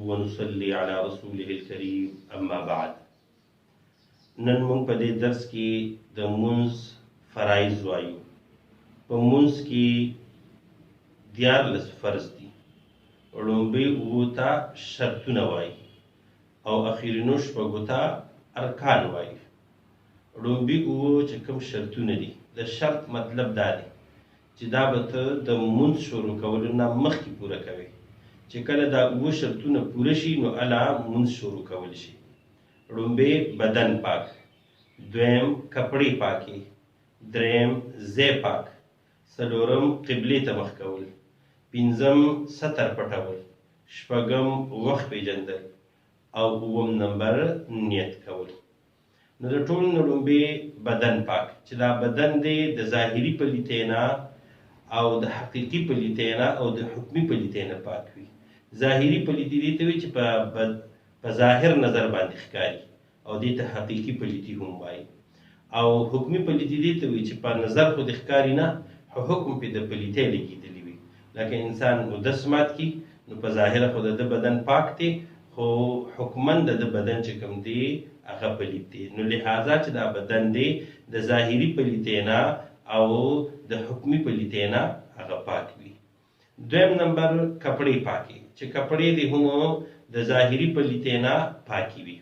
ونصلي على رسوله الكريم اما بعد. نن موږ په دې درس کې د منز فرائز وایو. په منز کې 14 فرض دي. لومبۍ 9 ته شرطونه وایي او اخیرینو 6 ته ارکان وایي. لومبۍ 9 چې کوم شرطونه دي، د شرط مطلب دا دی چې دا به ته د منز شروع کولو نه مخکې پوره کوي. چې کله دا 9 شرطونه پوره شي نو الا منز شروع کول شي. لومبۍ بدن پاک، دویم کپڑے پاکی، دریم زی پاک، څلورم قبلې ته مخ کول، پنځم ستر پټول، شپږم وخت پیژندل او 9 نمبر نیت کول. نو د ټول نه لومبۍ بدن پاک چې دا بدن دی د ظاهري پلیتۍ نه او د حقیقي پلیتۍ نه او د حکمي پلیتۍ نه پاک وي. ظاهري پلیتۍ دې ته وایي چې په ظاهر نظر باندې ښکاري او دې ته حقیقي پلیتۍ هم وایي. او حکمي پلیتۍ دې ته وایي چې په نظر خو د ښکاري نه، خو حکم پې د پلیتۍ لګېدلی وي. لکه انسان اودس مات کي نو په ظاهره خو د ده بدن پاک دی، خو حکمن د ده بدن چې کوم دی هغه پلیت دی. نو لحاظه چې دا بدن دی د ظاهري پلیتۍ نه او د حکمي پلیتۍ نه هغه پاک وي. دویم نمبر کپڑے پاکي، چې کپڑے دې هم د ظاهري پلیتۍ نه پاکي وي.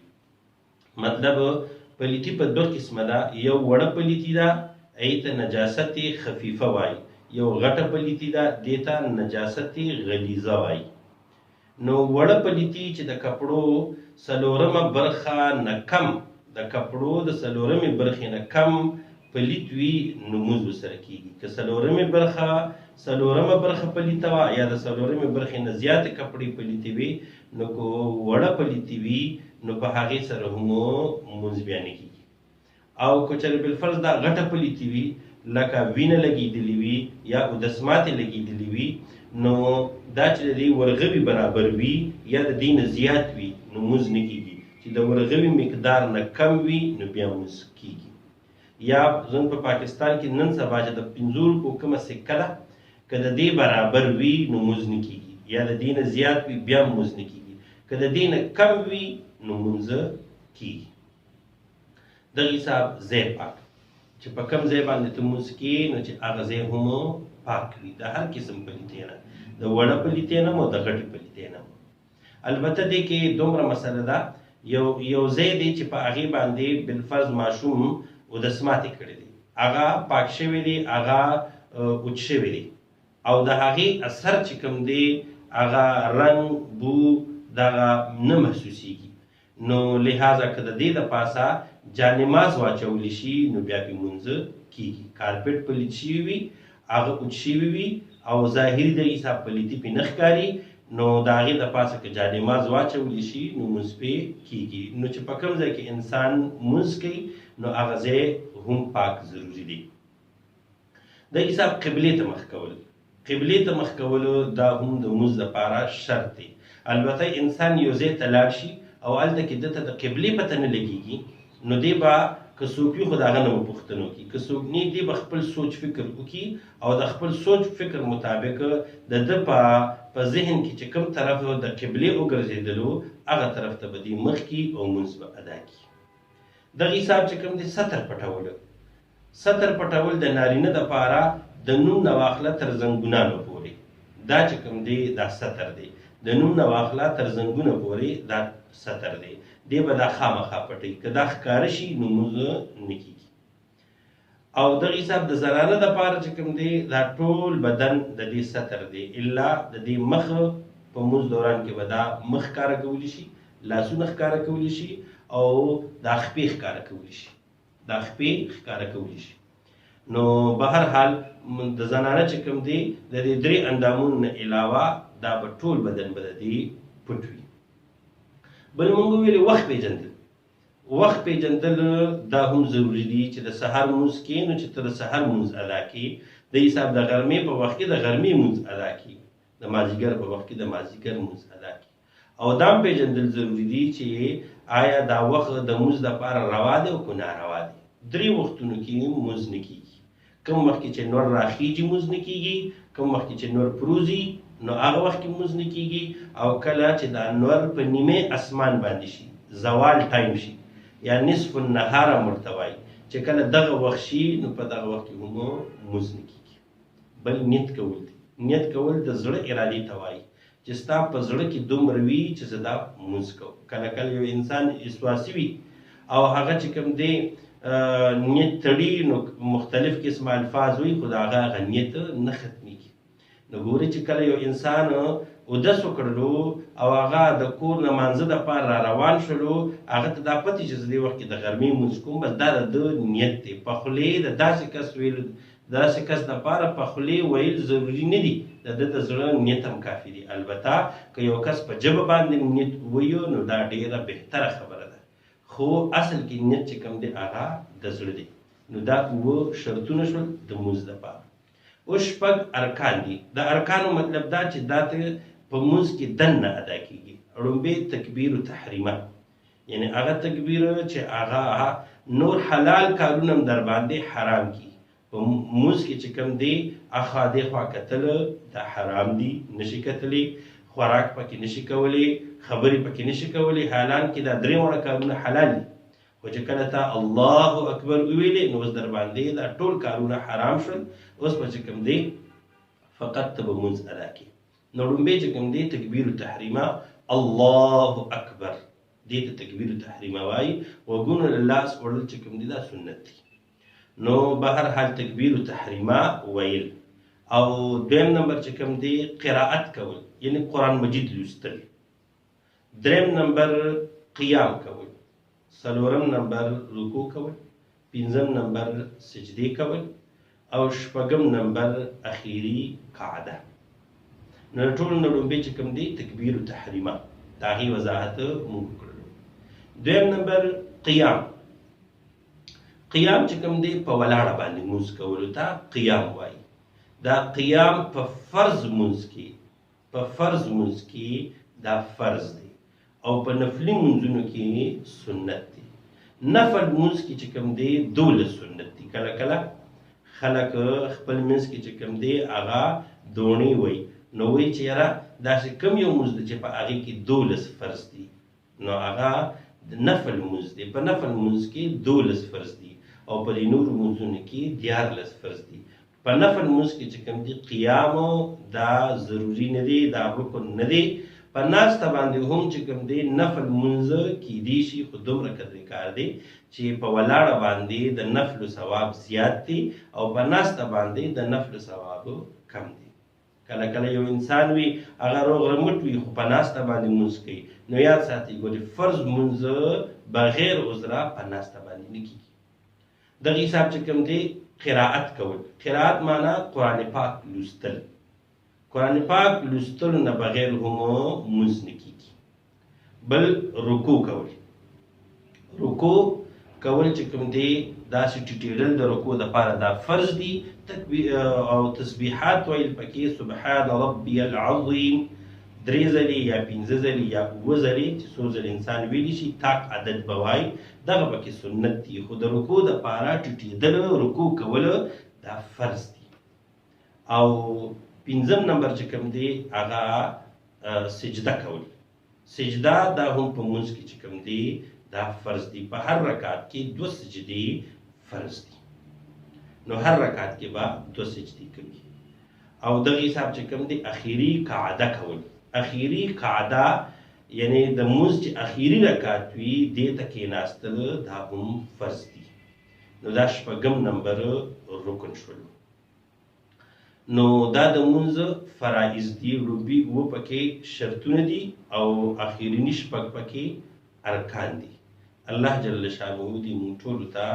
مطلب پلیتی په 2 قسمه ده. یو وړه پلیتی ده، هغې ته نجاست خفیفه وایي. یو غټه پلیتی ده، دې ته نجاست غلیظه وایي. نو وړه پلیتی چې د کپړو 4مه برخه نه کم، د کپړو د 4مې برخې نه کم پلیت وي نو منځ ورسره کېږي. که 4مه برخه پلیته وه یا د 4مې برخې نه زیاتې کپړې پلیتې وي، نو که وړه پلیتې وي نو په هغې سره هم منځ بیا نه کېږي. او که چېرې بالفرض دا غټه پلیتې وي، لکه وینه لګېدلې وي یا اودس ماتې لګېدلې وي، نو دا چې د دې ورغوي برابر وي یا د دې نه زیات وي نو منځ نه کېږي. چې د ورغوي مقدار نه کم وي نو بیا منځ کېږي. یا زموږ په پاکستان کې نن سبا چې د 5 روپو کومه سکه ده، که د دې برابر وي نو منځ نه کېږي، یا د دې نه زیات وي بیا منځ نه کېږي. که د دې نه کم وي نو منځ کېږي. دغه حساب ځای پاک، چې په کوم ځای باندې ته منځ کوې نو چې هغه ځای هم پاک وي د هر قسم پلیتۍ نه، د وړه پلیتۍ نه او د غټې پلیتۍ نه. البته دې کې دومره مسله ده، یو ځای دی چې په هغې باندې بالفرض ماشوم اودس ماتې کړی دی، هغه پاک شوی دی، هغه اوچ شوی دی او د هغې اثر چې کوم دی هغه رنګ بو دغه نه محسوسیږي. نو لحاظه که د دې د پاسه جانماز واچولی شي نو بیا پې منځ کېږي. کارپېټ پلیت شوي وي، هغه اوچ شوي وي او ظاهري د حساب پلیتي پې نه ښکاري، نو د هغې د پاسه که جانماز واچولی شي نو منځ پې کېږي. نو چې په کوم ځای کې انسان منځ کوي نو هغه ځای هم پاک ضروري دی. د حساب قبلې ته مخ کول، قبلې ته مخ کولو دا هم د منځ لپاره شرط دی. البته انسان یو ځای ته لاړ شي او هلته کې ده ته د قبلې پته نه لګېږي، نو دی به که څوک وي خو د هغه نه به پوښتنه وکړي، که څوک نه دی به خپل سوچ فکر وکړي او د خپل سوچ فکر مطابق د ده په ذهن کې چې کوم طرف د قبلې وګرځېدلو هغه طرف ته به دی مخ کړي او منځ به ادا کړي. دغه حساب چې کوم دی ستر پټول، ستر پټول د نارینه دپاره د نوم نه واخله تر زنګونانو پورې دا چې کوم دی دا ستر دی. د نوم نه واخله تر زنګونه پورې دا ستر دی. دی به دا خامخا پټوي، که دا ښکاره شي نو منځ نه کېږي. او دغه حساب د زنانه دپاره چې کوم دی دا ټول بدن د دې ستر دی، الا د دې مخ په منځ دوران کې به دا مخ ښکاره کولی شي، لاسونه ښکاره کولی شي او دا خپې ښکاره کولی شي، دا خپې ښکاره کولی شي. نو به هر حال د زنانه چې کوم دی د دې 3 اندامونو نه علاوه دا به ټول بدن به د دې پټ وي. بل مونږ ویلې وخت پیژندل. وخت پیژندل دا هم ضروري دي چې د سهار منځ کې نو چې ته د سهار منځ ادا کړې، د حساب د غرمې په وخت کې د غرمې منځ ادا کړې، د مازدیګر په وخت کې د مازدیګر منځ ادا کړې. او دا هم پیژندل ضروري دي چې آیا دا وخت د منځ دپاره روا دی او که ناروا دی. 3 وختونو کې منځ نه کېږي. کوم وخت کې چې نور راخیږي منځ نه کېږي، کوم وخت کې چې نور پروزي نو هغه وخت کې مونځ نه کیږي. او کله چې د انور په نیمه اسمان باندې شي، زوال ټایم شي یا نصف النهار مرتوي، چې کله دغه وخت شي نو په دغه وخت کې هم مونځ نه کیږي. بل نیت کول دي. نیت کول د زړه ارادې ته وایي چې ستا په زړه کې دومره وي چې زه دا مونځ کوم. کله کله یو انسان اسواسي وي او هغه چې کوم دی نیت تړي، نو مختلف قسم الفاظ وي، خو د هغه نیت نه ختمیږي. نو ګوري چې کله یو انسان اودس وکړلو او هغه د کور نه مانځه دپاره را روان شلو، هغه ته دا پتې چې زه دې وخت کې د غرمې مونځ کوم، بس دا د نیت دی. په خولې د داسې کس ویل، داسې کس دپاره په خولې ویل ضروري نه دي، د ده د زړه نیت هم کافي دی. البته که یو کس په ژبه باندې نیت وویو نو دا ډېره بهتره خبره ده، خو اصل کې نیت چې کوم دی هغه د زړه دی. نو دا 7 شرطونه شول د مونځ دپاره. اوس 6 ارکان دي. د ارکانو مطلب دا چې دا ته په مونځ کې دننه ادا کیږي. لومبی تکبیر تحریمه، یعنی هغه تکبیر چې هغه نور حلال کارونه هم در باندې حرام کی. په مونځ کې چې کوم دی اخوا دېخوا کتل دا حرام دي، نشي کتلی. خوراک پکې نشي کولی، خبرې پکې نشي کولی. حالان کې دا 3 وړه کارونه حلال دي، خو چې کله ته الله اکبر وویلې نو اوس در باندې دا ټول کارونه حرام شول. اوس به چې کوم دی فقط ته به مونځ ادا کړي. نو لومبی چې کوم دی تکبیر تحریمه، الله اکبر، دې ته تکبیر تحریمه وایي. غوږونه له لاس وړل چې کوم دی دا سنت دی. نو به هر حال تکبیر تحریمه ویل. او دویم نمبر چې کوم دی قرائت کول، یعنی قرآن مجید لوستل. دریم نمبر قیام کول. 4م نمبر رکوع کول. 5م نمبر سجدې کول. او 6م نمبر اخیری قعده. نو ټول نه لومبی چې کوم دی تکبیر تحریمه، د هغې وضاحت موږ وکړلو. دویم نمبر قیام. قیام چې کوم دی په ولاړه باندې مونځ کولو ته قیام وایي. دا قیام په فرض مونځ کې، په فرض مونځ کې دا فرض دی، او په نفلي مونځونو کې سنت دی. نفل مونځ کې چې کوم دی 12 سنت دی. کله کله خلک خپل منځ کې چې کوم دی هغه دونی وایي، نو وایي چې یاره داسې کوم یو مونځ دی چې په هغې کې 12 فرض دي، نو هغه د نفل مونځ دی. په نفل مونځ کې 12 فرض دي او په دې نورو مونځونو کې 14 فرض دي. په نفل مونځ کې چې کوم دی قیام دا ضروري نه دی، دا رکن نه دی. په ناسته باندې هم چې کوم دی نفل مونځ کیدی شي، خو دومره قدرې کار دی چې په ولاړه باندې د نفل ثواب زیات دی او په ناسته باندې د نفل ثواب کم دی. کله کله یو انسان وي هغه روغ رمټ وي خو په ناسته باندې مونځ کوي. نو یاد ساتئ ګورې فرض مونځ بغیر عذره په ناسته باندې نه کیږي. دغه حساب چې کوم دی قرائت کول. قرائت معنا قرآن پاک لوستل. قرآن پاک لوستلو نه بغیر هم مونځ نه کیږي. بل رکوع کول. رکوع کول چې کوم دی داسې ټیټېدل د رکوع دپاره دا فرض دي. او تسبیحات ویل پکې سبحان ربي العظیم 3 ځلې یا 5 ځلې یا 7 ځلې چې څو ځلې انسان ویلی شي، تاک عدد به وایي، دغه پکې سنت دي. خو د رکوع دپاره ټیټېدل رکوع کول دا فرض دي. او 5م نمبر چې کوم دی هغه سجده کول. سجده دا هم په مونځ کې چې کوم دی دا فرض دي. په هر رکعت کې 2 سجدې فرض دي. نو هر رکعت کې به 2 سجدې کوي. او دغه حساب چې کوم دی اخیری قعده کول. اخیری قعده یعنی د مونځ چې اخیری رکعت وي دې ته کېناستل دا هم فرض دي. نو دا 6م نمبر رکن شولو. نو دا د مونځ فرائز دي. لومبي 7 پکې شرطونه دي او اخیریني 6 پکې ارکان دي. الله جل شانه دې مونږ ټولو ته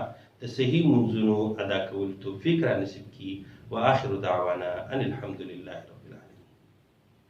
د صحیح مونځونو ادا کولو توفیق را نصیب کړي. واخر دعوانا ان الحمد لله.